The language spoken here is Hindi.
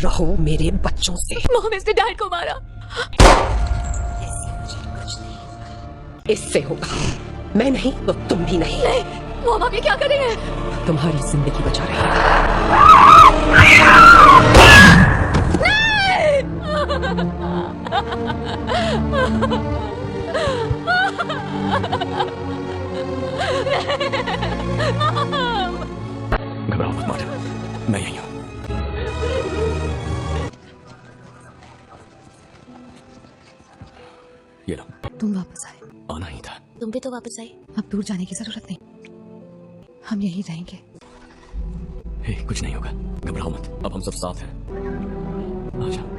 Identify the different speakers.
Speaker 1: रहो मेरे बच्चों से।
Speaker 2: मॉम, इसने डैड को मारा।
Speaker 1: इससे होगा, मैं नहीं तो तुम भी नहीं।
Speaker 2: नहीं मॉम, आप ये क्या कर रही हैं?
Speaker 1: तुम्हारी जिंदगी बचा रहे हैं।
Speaker 3: घबराओ मत माता, मैं यही हूं। ये लो।
Speaker 4: तुम वापस आए।
Speaker 3: आना ही था।
Speaker 2: तुम भी तो वापस आई।
Speaker 4: अब दूर जाने की जरूरत नहीं, हम यहीं रहेंगे।
Speaker 3: हे, कुछ नहीं होगा, घबराओ मत, अब हम सब साथ हैं। आजा।